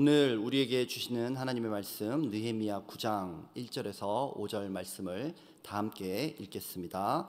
오늘 우리에게 주시는 하나님의 말씀 느헤미야 9장 1절에서 5절 말씀을 다 함께 읽겠습니다.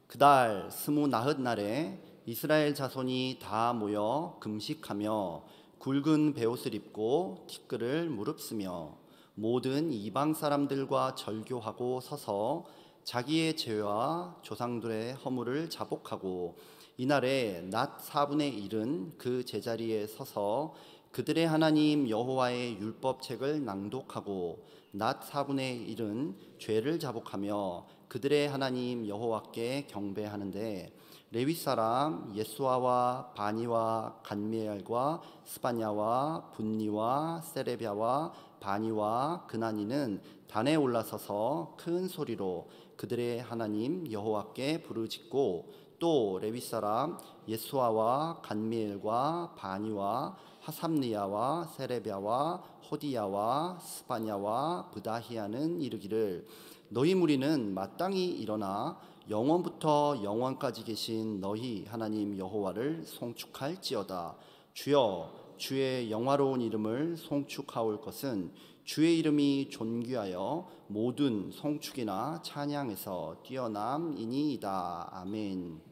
그달 29날에 이스라엘 자손이 다 모여 금식하며 굵은 베옷을 입고 티끌을 무릅쓰며 모든 이방 사람들과 절교하고 서서 자기의 죄와 조상들의 허물을 자복하고 이날에 낮 4분의 1은 그 제자리에 서서 그들의 하나님 여호와의 율법책을 낭독하고 낮 4분의 1은 죄를 자복하며 그들의 하나님 여호와께 경배하는데 레위 사람 예수아와 바니와 간미엘과 스바냐와 분니와 세레비아와 바니와 그나니는 단에 올라서서 큰 소리로 그들의 하나님 여호와께 부르짖고 또 레위 사람 예수아와 간미엘과 바니와 하삼리야와 세레비아와 호디야와 스바냐와 브다히야는 이르기를 너희 무리는 마땅히 일어나 영원부터 영원까지 계신 너희 하나님 여호와를 송축할지어다. 주여 주의 영화로운 이름을 송축하올 것은 주의 이름이 존귀하여 모든 송축이나 찬양에서 뛰어남이니이다. 아멘.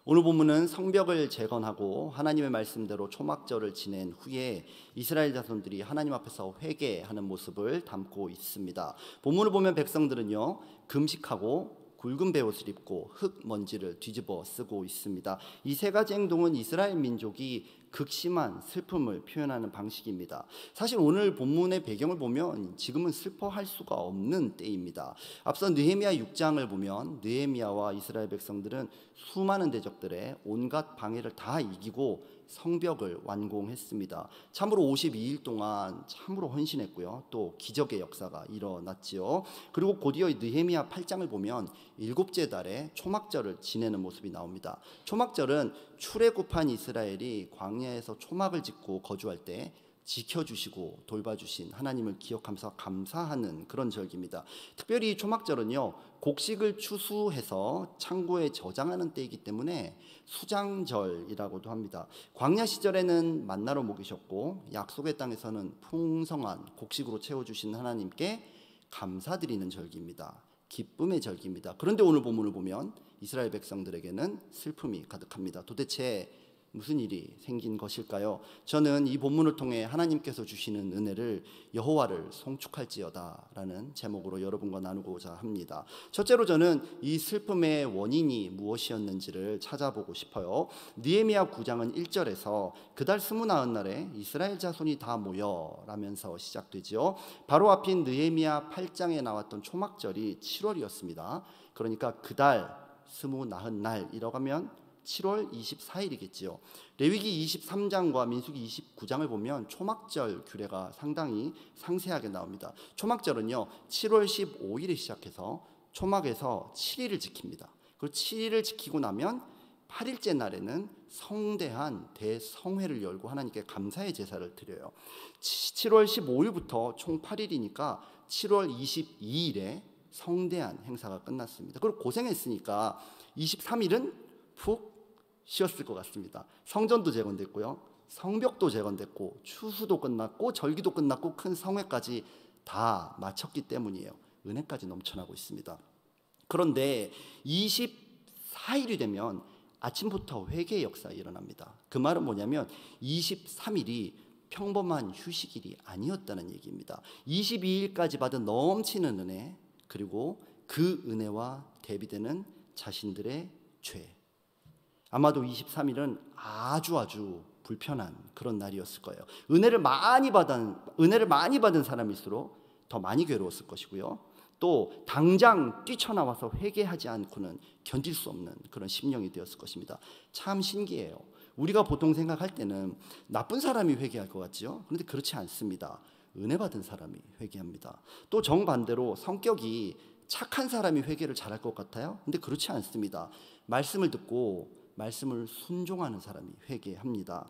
오늘 본문은 성벽을 재건하고 하나님의 말씀대로 초막절을 지낸 후에 이스라엘 자손들이 하나님 앞에서 회개하는 모습을 담고 있습니다. 본문을 보면 백성들은요 금식하고 굵은 베옷을 입고 흙먼지를 뒤집어 쓰고 있습니다. 이 세 가지 행동은 이스라엘 민족이 극심한 슬픔을 표현하는 방식입니다. 사실 오늘 본문의 배경을 보면 지금은 슬퍼할 수가 없는 때입니다. 앞서 느헤미야 6장을 보면 느헤미야와 이스라엘 백성들은 수많은 대적들의 온갖 방해를 다 이기고 성벽을 완공했습니다. 참으로 52일 동안 참으로 헌신했고요. 또 기적의 역사가 일어났지요. 그리고 곧이어 느헤미야 8장을 보면 일곱째 달에 초막절을 지내는 모습이 나옵니다. 초막절은 출애굽한 이스라엘이 광야에서 초막을 짓고 거주할 때 지켜주시고 돌봐주신 하나님을 기억하면서 감사하는 그런 절기입니다. 특별히 이 초막절은요 곡식을 추수해서 창고에 저장하는 때이기 때문에 수장절이라고도 합니다. 광야 시절에는 만나로 먹이셨고 약속의 땅에서는 풍성한 곡식으로 채워주신 하나님께 감사드리는 절기입니다. 기쁨의 절기입니다. 그런데 오늘 본문을 보면 이스라엘 백성들에게는 슬픔이 가득합니다. 도대체 무슨 일이 생긴 것일까요? 저는 이 본문을 통해 하나님께서 주시는 은혜를 여호와를 송축할지어다 라는 제목으로 여러분과 나누고자 합니다. 첫째로 저는 이 슬픔의 원인이 무엇이었는지를 찾아보고 싶어요. 느헤미야 9장은 1절에서 그달 29날에 이스라엘 자손이 다 모여 라면서 시작되죠. 바로 앞인 느헤미야 8장에 나왔던 초막절이 7월이었습니다. 그러니까 그달 29날이라고 하면 7월 24일이겠지요. 레위기 23장과 민수기 29장을 보면 초막절 규례가 상당히 상세하게 나옵니다. 초막절은요 7월 15일에 시작해서 초막에서 7일을 지킵니다. 그리고 7일을 지키고 나면 8일째 날에는 성대한 대성회를 열고 하나님께 감사의 제사를 드려요. 7월 15일부터 총 8일이니까 7월 22일에 성대한 행사가 끝났습니다. 그리고 고생했으니까 23일은 푹 쉬었을 것 같습니다. 성전도 재건됐고요, 성벽도 재건됐고, 추수도 끝났고, 절기도 끝났고, 큰 성회까지 다 마쳤기 때문이에요. 은혜까지 넘쳐나고 있습니다. 그런데 24일이 되면 아침부터 회개의 역사가 일어납니다. 그 말은 뭐냐면 23일이 평범한 휴식일이 아니었다는 얘기입니다. 22일까지 받은 넘치는 은혜, 그리고 그 은혜와 대비되는 자신들의 죄. 아마도 23일은 아주 불편한 그런 날이었을 거예요. 은혜를 많이 받은 사람일수록 더 많이 괴로웠을 것이고요. 또 당장 뛰쳐나와서 회개하지 않고는 견딜 수 없는 그런 심령이 되었을 것입니다. 참 신기해요. 우리가 보통 생각할 때는 나쁜 사람이 회개할 것 같지요. 그런데 그렇지 않습니다. 은혜 받은 사람이 회개합니다. 또 정반대로 성격이 착한 사람이 회개를 잘할 것 같아요. 그런데 그렇지 않습니다. 말씀을 듣고 말씀을 순종하는 사람이 회개합니다.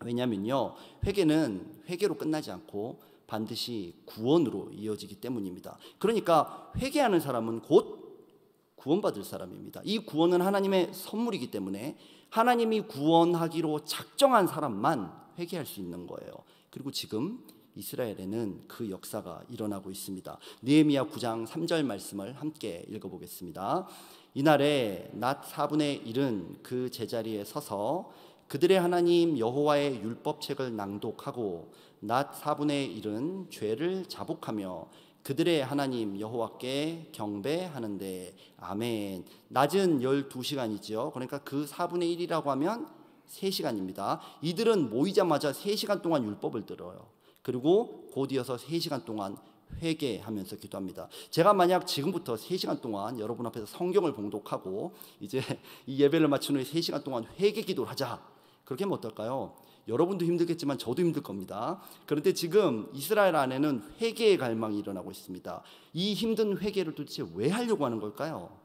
왜냐하면요 회개는 회개로 끝나지 않고 반드시 구원으로 이어지기 때문입니다. 그러니까 회개하는 사람은 곧 구원받을 사람입니다. 이 구원은 하나님의 선물이기 때문에 하나님이 구원하기로 작정한 사람만 회개할 수 있는 거예요. 그리고 지금 이스라엘에는 그 역사가 일어나고 있습니다. 느헤미야 9장 3절 말씀을 함께 읽어보겠습니다. 이날에 낮 4분의 1은 그 제자리에 서서 그들의 하나님 여호와의 율법책을 낭독하고 낮 4분의 1은 죄를 자복하며 그들의 하나님 여호와께 경배하는데. 아멘. 낮은 12시간이죠. 그러니까 그 4분의 1이라고 하면 3시간입니다. 이들은 모이자마자 3시간 동안 율법을 들어요. 그리고 곧 이어서 3시간 동안 회개하면서 기도합니다. 제가 만약 지금부터 3시간 동안 여러분 앞에서 성경을 봉독하고 이제 이 예배를 마친 후에 3시간 동안 회개 기도를 하자, 그렇게 하면 어떨까요? 여러분도 힘들겠지만 저도 힘들 겁니다. 그런데 지금 이스라엘 안에는 회개의 갈망이 일어나고 있습니다. 이 힘든 회개를 도대체 왜 하려고 하는 걸까요?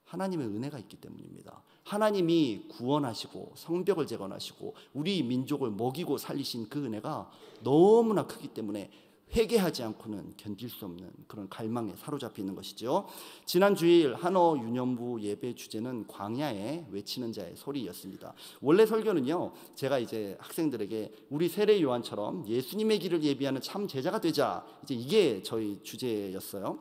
하나님의 은혜가 있기 때문입니다. 하나님이 구원하시고 성벽을 재건하시고 우리 민족을 먹이고 살리신 그 은혜가 너무나 크기 때문에 회개하지 않고는 견딜 수 없는 그런 갈망에 사로잡혀 있는 것이죠. 지난 주일 한어 유년부 예배 주제는 광야에 외치는 자의 소리였습니다. 원래 설교는요, 제가 이제 학생들에게 우리 세례 요한처럼 예수님의 길을 예비하는 참 제자가 되자, 이제 이게 저희 주제였어요.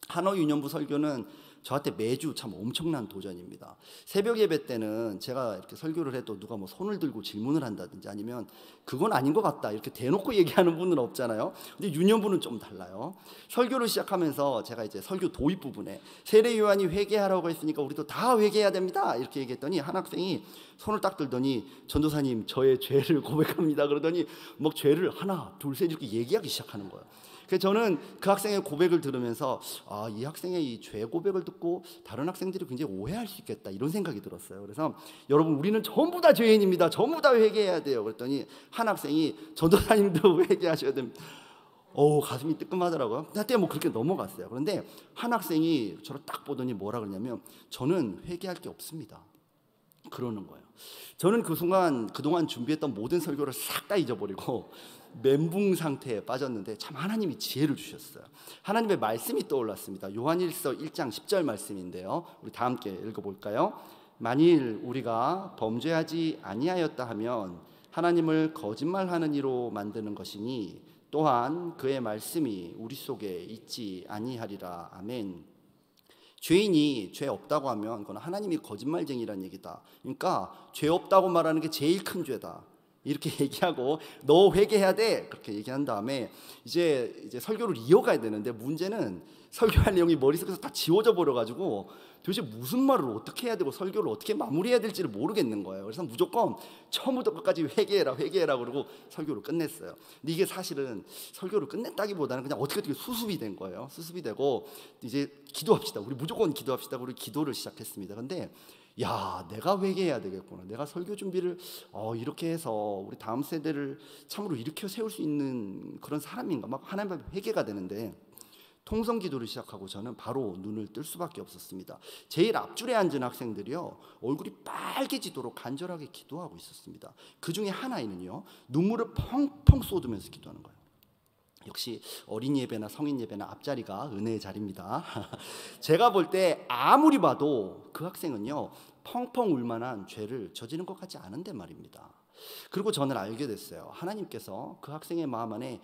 한어 유년부 설교는 저한테 매주 참 엄청난 도전입니다. 새벽 예배 때는 제가 이렇게 설교를 해도 누가 뭐 손을 들고 질문을 한다든지 아니면 그건 아닌 것 같다 이렇게 대놓고 얘기하는 분은 없잖아요. 근데 유년부는 좀 달라요. 설교를 시작하면서 제가 이제 설교 도입 부분에 세례 요한이 회개하라고 했으니까 우리도 다 회개해야 됩니다 이렇게 얘기했더니 한 학생이 손을 딱 들더니 전도사님 저의 죄를 고백합니다 그러더니 막 죄를 하나 둘 셋 이렇게 얘기하기 시작하는 거예요. 그래서 저는 그 학생의 고백을 들으면서 이 학생의 이 죄 고백을 듣고 다른 학생들이 굉장히 오해할 수 있겠다 이런 생각이 들었어요. 그래서 여러분 우리는 전부 다 죄인입니다. 전부 다 회개해야 돼요. 그랬더니 한 학생이 전도사님도 회개하셔야 됩니다. 가슴이 뜨끔하더라고요. 그때 뭐 그렇게 넘어갔어요. 그런데 한 학생이 저를 딱 보더니 뭐라 그러냐면 저는 회개할 게 없습니다 그러는 거예요. 저는 그 순간 그동안 준비했던 모든 설교를 싹 다 잊어버리고 멘붕 상태에 빠졌는데 참 하나님이 지혜를 주셨어요. 하나님의 말씀이 떠올랐습니다. 요한일서 1장 10절 말씀인데요, 우리 다 함께 읽어볼까요? 만일 우리가 범죄하지 아니하였다 하면 하나님을 거짓말하는 이로 만드는 것이니 또한 그의 말씀이 우리 속에 있지 아니하리라. 아멘. 죄인이 죄 없다고 하면 그건 하나님이 거짓말쟁이라는 얘기다. 그러니까 죄 없다고 말하는 게 제일 큰 죄다 이렇게 얘기하고 너 회개해야 돼 그렇게 얘기한 다음에 이제 설교를 이어가야 되는데 문제는 설교할 내용이 머릿속에서 다 지워져 버려가지고 도대체 무슨 말을 어떻게 해야 되고 설교를 어떻게 마무리해야 될지를 모르겠는 거예요. 그래서 무조건 처음부터 끝까지 회개해라 그러고 설교를 끝냈어요. 근데 이게 사실은 설교를 끝냈다기보다는 그냥 어떻게 수습이 된 거예요. 수습이 되고 이제 기도합시다. 우리 무조건 기도합시다. 우리 기도를 시작했습니다. 근데 내가 회개해야 되겠구나. 내가 설교 준비를 이렇게 해서 우리 다음 세대를 참으로 일으켜 세울 수 있는 그런 사람인가 막 하나님 앞에 회개가 되는데 통성 기도를 시작하고 저는 바로 눈을 뜰 수밖에 없었습니다. 제일 앞줄에 앉은 학생들이요 얼굴이 빨개지도록 간절하게 기도하고 있었습니다. 그 중에 한 아이는요 눈물을 펑펑 쏟으면서 기도하는 거예요. 역시 어린 예배나 성인 예배나 앞자리가 은혜의 자리입니다. 제가 볼 때 아무리 봐도 그 학생은요 펑펑 울 만한 죄를 저지른 것 같지 않은데 말입니다. 그리고 저는 알게 됐어요. 하나님께서 그 학생의 마음 안에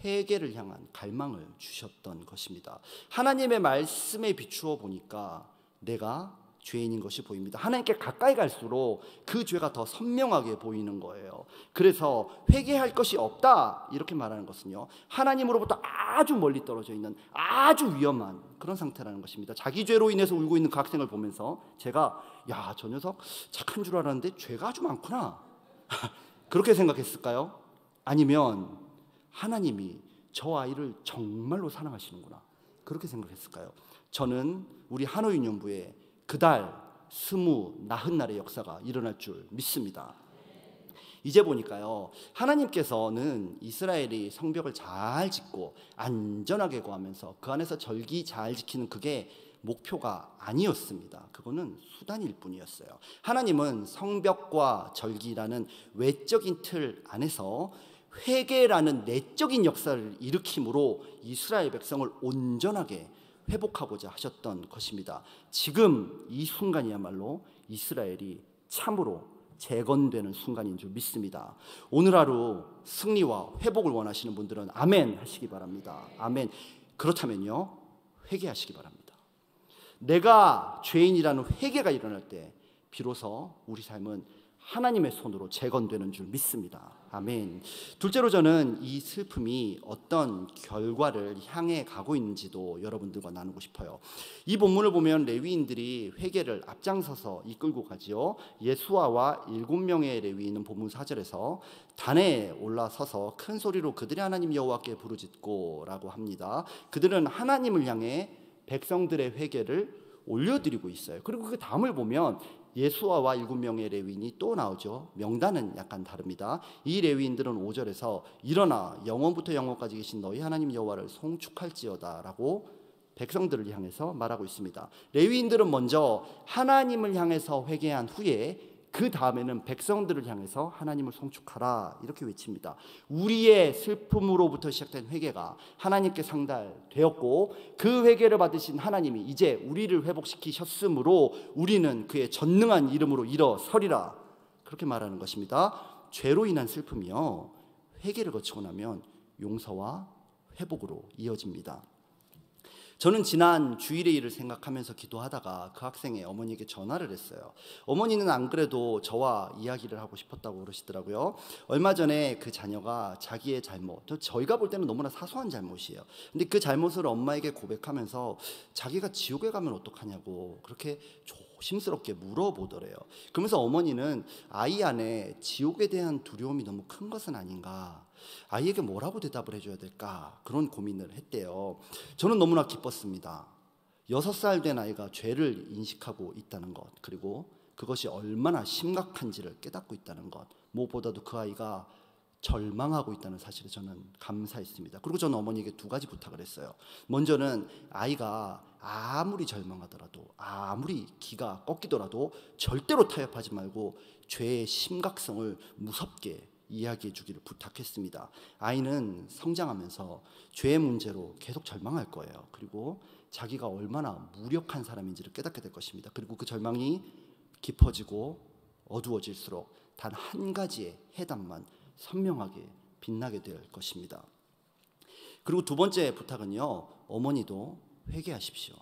회개를 향한 갈망을 주셨던 것입니다. 하나님의 말씀에 비추어 보니까 내가 죄인인 것이 보입니다. 하나님께 가까이 갈수록 그 죄가 더 선명하게 보이는 거예요. 그래서 회개할 것이 없다 이렇게 말하는 것은요 하나님으로부터 아주 멀리 떨어져 있는 아주 위험한 그런 상태라는 것입니다. 자기 죄로 인해서 울고 있는 그 학생을 보면서 제가 저 녀석 착한 줄 알았는데 죄가 아주 많구나 그렇게 생각했을까요? 아니면 하나님이 저 아이를 정말로 사랑하시는구나 그렇게 생각했을까요? 저는 우리 한어유년부에 그달 90날의 역사가 일어날 줄 믿습니다. 이제 보니까요 하나님께서는 이스라엘이 성벽을 잘 짓고 안전하게 거하면서 그 안에서 절기 잘 지키는 그게 목표가 아니었습니다. 그거는 수단일 뿐이었어요. 하나님은 성벽과 절기라는 외적인 틀 안에서 회개라는 내적인 역사를 일으킴으로 이스라엘 백성을 온전하게 회복하고자 하셨던 것입니다. 지금 이 순간이야말로 이스라엘이 참으로 재건되는 순간인 줄 믿습니다. 오늘 하루 승리와 회복을 원하시는 분들은 아멘 하시기 바랍니다. 아멘. 그렇다면요, 회개하시기 바랍니다. 내가 죄인이라는 회개가 일어날 때 비로소 우리 삶은 하나님의 손으로 재건되는 줄 믿습니다. 아멘. 둘째로 저는 이 슬픔이 어떤 결과를 향해 가고 있는지도 여러분들과 나누고 싶어요. 이 본문을 보면 레위인들이 회개를 앞장서서 이끌고 가지요. 예수아와 7명의 레위인은 본문 4절에서 단에 올라서서 큰 소리로 그들의 하나님 여호와께 부르짖고라고 합니다. 그들은 하나님을 향해 백성들의 회개를 올려드리고 있어요. 그리고 그 다음을 보면 예수아와 7명의 레위인이 또 나오죠. 명단은 약간 다릅니다. 이 레위인들은 5절에서 일어나 영원부터 영원까지 계신 너희 하나님 여호와를 송축할지어다 라고 백성들을 향해서 말하고 있습니다. 레위인들은 먼저 하나님을 향해서 회개한 후에 그 다음에는 백성들을 향해서 하나님을 송축하라 이렇게 외칩니다. 우리의 슬픔으로부터 시작된 회개가 하나님께 상달되었고 그 회개를 받으신 하나님이 이제 우리를 회복시키셨으므로 우리는 그의 전능한 이름으로 일어서리라 그렇게 말하는 것입니다. 죄로 인한 슬픔이요, 회개를 거치고 나면 용서와 회복으로 이어집니다. 저는 지난 주일의 일을 생각하면서 기도하다가 그 학생의 어머니에게 전화를 했어요. 어머니는 안 그래도 저와 이야기를 하고 싶었다고 그러시더라고요. 얼마 전에 그 자녀가 자기의 잘못, 저희가 볼 때는 너무나 사소한 잘못이에요. 근데 그 잘못을 엄마에게 고백하면서 자기가 지옥에 가면 어떡하냐고 그렇게 조심스럽게 물어보더래요. 그러면서 어머니는 아이 안에 지옥에 대한 두려움이 너무 큰 것은 아닌가, 아이에게 뭐라고 대답을 해줘야 될까, 그런 고민을 했대요. 저는 너무나 기뻤습니다. 6살 된 아이가 죄를 인식하고 있다는 것, 그리고 그것이 얼마나 심각한지를 깨닫고 있다는 것, 무엇보다도 그 아이가 절망하고 있다는 사실에 저는 감사했습니다. 그리고 저는 어머니에게 2가지 부탁을 했어요. 먼저는 아이가 아무리 절망하더라도, 아무리 기가 꺾이더라도 절대로 타협하지 말고 죄의 심각성을 무섭게 이야기해 주기를 부탁했습니다. 아이는 성장하면서 죄의 문제로 계속 절망할 거예요. 그리고 자기가 얼마나 무력한 사람인지를 깨닫게 될 것입니다. 그리고 그 절망이 깊어지고 어두워질수록 단 한 가지의 해답만 선명하게 빛나게 될 것입니다. 그리고 2번째 부탁은요, 어머니도 회개하십시오.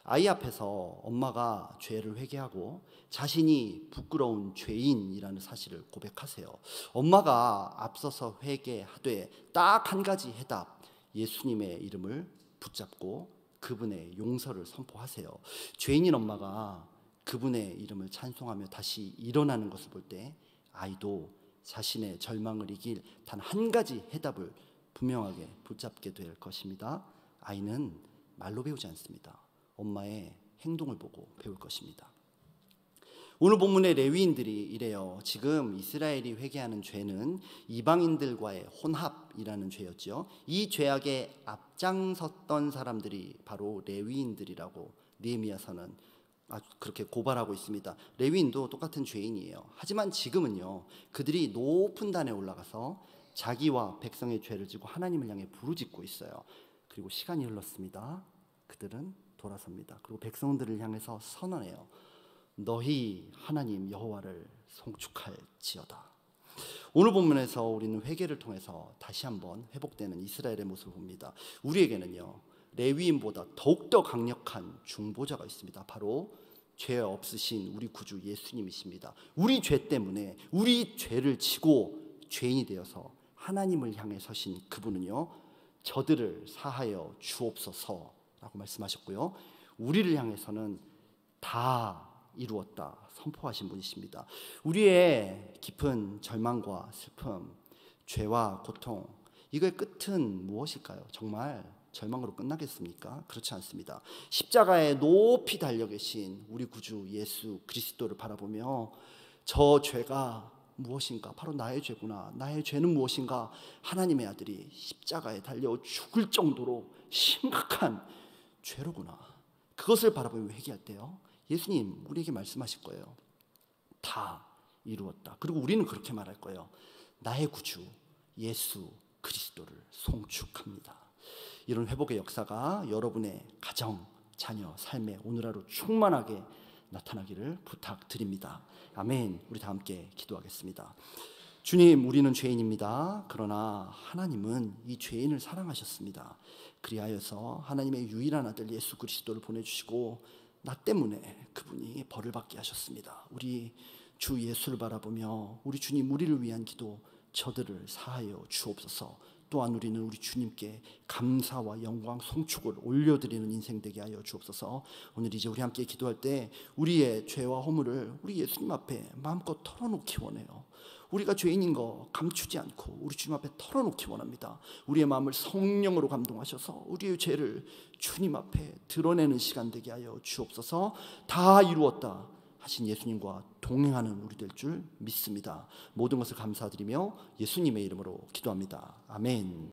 아이 앞에서 엄마가 죄를 회개하고 자신이 부끄러운 죄인이라는 사실을 고백하세요. 엄마가 앞서서 회개하되 딱 한 가지 해답, 예수님의 이름을 붙잡고 그분의 용서를 선포하세요. 죄인인 엄마가 그분의 이름을 찬송하며 다시 일어나는 것을 볼 때 아이도 자신의 절망을 이길 단 한 가지 해답을 분명하게 붙잡게 될 것입니다. 아이는 말로 배우지 않습니다. 엄마의 행동을 보고 배울 것입니다. 오늘 본문의 레위인들이 이래요. 지금 이스라엘이 회개하는 죄는 이방인들과의 혼합이라는 죄였죠. 이 죄악에 앞장섰던 사람들이 바로 레위인들이라고 느헤미야서는 그렇게 고발하고 있습니다. 레위인도 똑같은 죄인이에요. 하지만 지금은요, 그들이 높은 단에 올라가서 자기와 백성의 죄를 지고 하나님을 향해 부르짖고 있어요. 그리고 시간이 흘렀습니다. 그들은 돌아섭니다. 그리고 백성들을 향해서 선언해요. 너희 하나님 여호와를 송축할지어다. 오늘 본문에서 우리는 회개를 통해서 다시 한번 회복되는 이스라엘의 모습을 봅니다. 우리에게는요, 레위인보다 더욱더 강력한 중보자가 있습니다. 바로 죄 없으신 우리 구주 예수님이십니다. 우리 죄 때문에 우리 죄를 지고 죄인이 되어서 하나님을 향해 서신 그분은요, 저들을 사하여 주옵소서라고 말씀하셨고요, 우리를 향해서는 다 이루었다 선포하신 분이십니다. 우리의 깊은 절망과 슬픔, 죄와 고통, 이거의 끝은 무엇일까요? 정말 절망으로 끝나겠습니까? 그렇지 않습니다. 십자가에 높이 달려 계신 우리 구주 예수 그리스도를 바라보며 저 죄가 무엇인가? 바로 나의 죄구나. 나의 죄는 무엇인가? 하나님의 아들이 십자가에 달려 죽을 정도로 심각한 죄로구나. 그것을 바라보며 회개할 때요, 예수님 우리에게 말씀하실 거예요. 다 이루었다. 그리고 우리는 그렇게 말할 거예요. 나의 구주 예수 그리스도를 송축합니다. 이런 회복의 역사가 여러분의 가정, 자녀, 삶에 오늘 하루 충만하게 나타나기를 부탁드립니다. 아멘. 우리 다 함께 기도하겠습니다. 주님, 우리는 죄인입니다. 그러나 하나님은 이 죄인을 사랑하셨습니다. 그리하여서 하나님의 유일한 아들 예수 그리스도를 보내주시고 나 때문에 그분이 벌을 받게 하셨습니다. 우리 주 예수를 바라보며 우리 주님 우리를 위한 기도 저들을 사하여 주옵소서. 또한 우리는 우리 주님께 감사와 영광 송축을 올려드리는 인생 되게 하여 주옵소서. 오늘 이제 우리 함께 기도할 때 우리의 죄와 허물을 우리 예수님 앞에 마음껏 털어놓기 원해요. 우리가 죄인인 거 감추지 않고 우리 주님 앞에 털어놓기 원합니다. 우리의 마음을 성령으로 감동하셔서 우리의 죄를 주님 앞에 드러내는 시간 되게 하여 주옵소서. 다 이루었다 하신 예수님과 동행하는 우리 될 줄 믿습니다. 모든 것을 감사드리며 예수님의 이름으로 기도합니다. 아멘.